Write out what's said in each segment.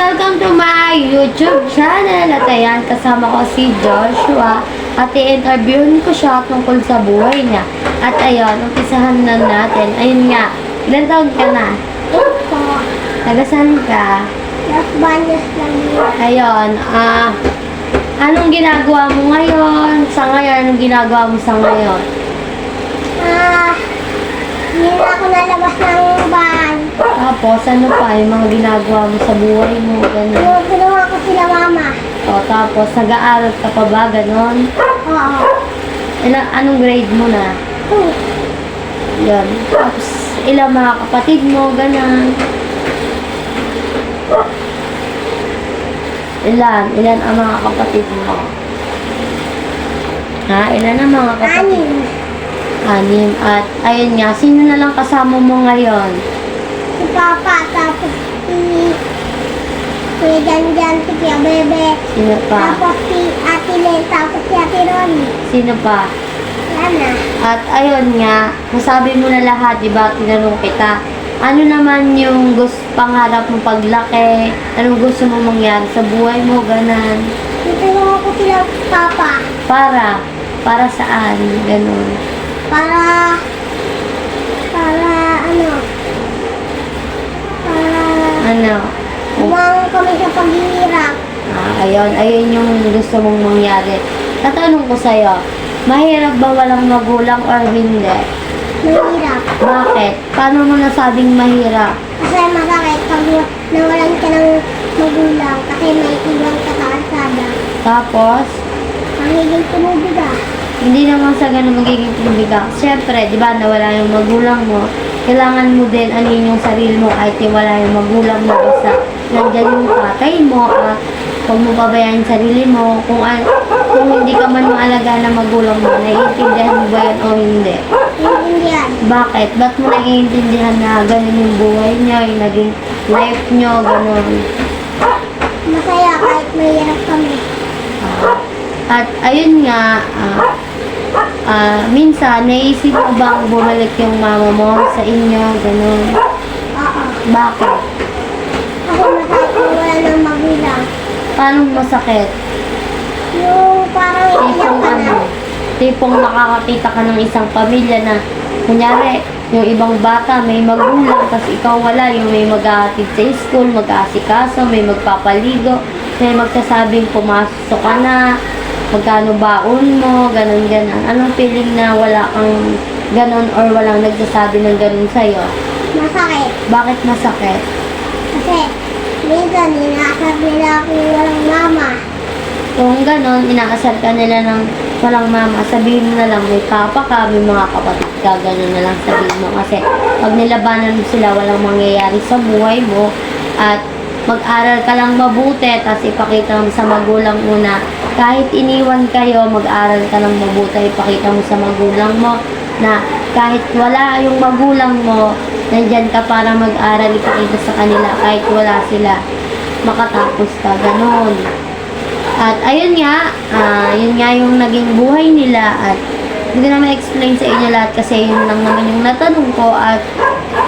Welcome to my YouTube channel. At ayan, kasama ko si Joshua. At i-interviewin ko siya tungkol sa buhay niya. At ayun, umpisahan na natin. Ayun nga, ilan taon ka na? Opo. Nagasan ka? Las Bañas lang yun. Ayun, anong ginagawa mo ngayon? Sa ngayon, anong ginagawa mo sa ngayon? Hindi na ako nalabas ng bahay. Tapos, ano pa yung mga ginagawa mo sa buhay mo? Ganun. Ginawa ko sila mama. O, tapos, nag-aaral ka pa ba? Ganon? Oo. Anong grade mo na? Yan. Tapos, ilang mga kapatid mo? Ganon. Ilan ang mga kapatid mo? Ha? Ilan ang mga kapatid? Anim. At, ayun nga, sino na lang kasama mo ngayon? Si Papa, tapos si Kuya Janjan, si Kuya Bebe. Sino pa? Tapos si Ate Len, tapos si Ate Ronnie. Sino pa? Wala na. At, ayun nga, nasabi mo na lahat, di ba? Tinanong kita. Ano naman yung pangarap mo paglaki? Anong gusto mo mangyari sa buhay mo? Ganon. Ginawa ko sila Papa. Para saan? Ganon. Para Ano? umang kami sa paghihirap. Ayun yung gusto mong mangyari. Tatanong ko sa'yo, mahirap ba walang magulang or hindi? Mahirap. Bakit? Paano mo nasabing mahirap? Kasi masakit pag nawalan ka ng magulang kasi may iwan ka sa kalsada. Tapos, Magiging tumubig ah. hindi naman sa ganun magiging pinbigang. Siyempre, di ba, nawala yung magulang mo, kailangan mo din anin yung sarili mo kahit wala yung magulang mo. Basta nandyan yung tatay mo at huwag mo pabayaan yung sarili mo. Kung hindi ka man maalaga ng magulang mo, naiintindihan mo ba yan o hindi? Naiintindihan. Bakit? Ba't mo naiintindihan na ganun yung buhay niyo, yung naging life niyo, ganun? Masaya kahit mahirap kami. At ayun nga, minsan, naisip mo bang bumalik yung mama mo sa inyo, ganun? Oo. Bakit? Kasi masakit na wala ng magulang. Paano masakit? Yung parang iyak ka na. Tipong nakakakita ka ng isang pamilya na, kunyari, yung ibang bata may magulang, tapos ikaw wala, yung may mag-aatid sa school, mag-aasikaso, may magpapaligo, may magsasabing pumasok ka na, magkano baon mo, ganun. Anong feeling na wala kang ganun or walang nagsasabi ng ganun sa'yo? Masakit. Bakit masakit? Kasi minsan inaasar nila ako walang mama. Kung ganun, inaasar ka nila ng walang mama, sabihin mo na lang may papa ka, may mga kapatid ka, ganun na lang sabihin mo. Kasi pag nilabanan mo sila, walang mangyayari sa buhay mo. At mag-aral ka lang mabuti, tapos ipakita mo sa magulang mo na kahit iniwan kayo, mag-aral ka lang mabuti, ipakita mo sa magulang mo na kahit wala yung magulang mo, nandyan ka para mag-aral, ipakita sa kanila kahit wala sila, makatapos ka, ganun. At ayun nga, yun nga yung naging buhay nila at hindi ko na ma-explain sa inyo lahat kasi yun lang naman yung natanong ko at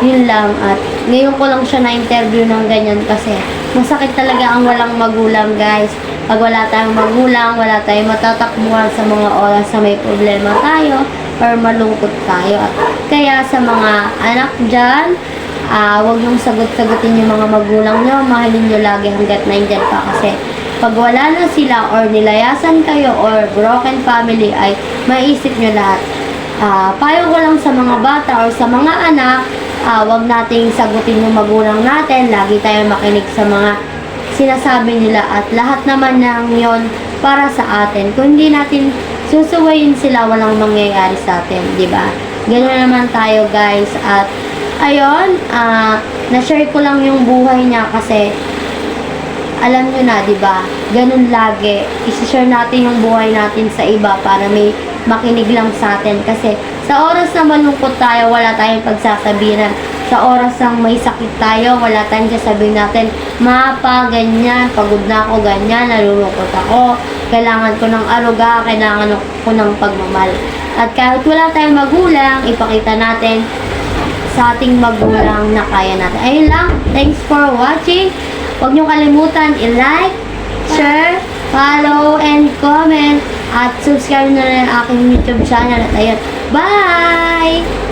yun lang. At ngayon ko lang siya na-interview ng ganyan kasi masakit talaga ang walang magulang, guys. Pag wala tayong magulang, wala tayong matatakbuhan sa mga oras na may problema tayo or malungkot tayo. At kaya sa mga anak dyan, huwag niyong sagot-sagutin yung mga magulang nyo. Mahalin nyo lagi hanggat nandyan pa kasi pag wala na sila or nilayasan kayo or broken family ay maisip nyo lahat. Payo ko lang sa mga bata or sa mga anak, huwag nating sagutin yung magulang natin. Lagi tayo makinig sa mga sinasabi nila at lahat naman ng yon para sa atin. Kung hindi natin susuwayin sila, walang mangyayari sa atin, di ba? Ganoon naman tayo, guys. At ayun, na-share ko lang yung buhay niya kasi alam nyo na, di ba? Ganun lagi. I-share natin yung buhay natin sa iba para may makinig lang sa atin. Kasi sa oras na malungkot tayo, wala tayong pagsasabihan. Sa oras ng may sakit tayo, wala tayong sasabihin natin, mapa, ganyan, pagod na ako, ganyan, nalulungkot ako, kailangan ko ng aruga, kailangan ko ng pagmamahal. At kahit wala tayong magulang, ipakita natin sa ating magulang na kaya natin. Ayun lang. Thanks for watching. Huwag niyo kalimutan i-like, share, follow, and comment. At subscribe na rin ang aking YouTube channel. At ayun, bye!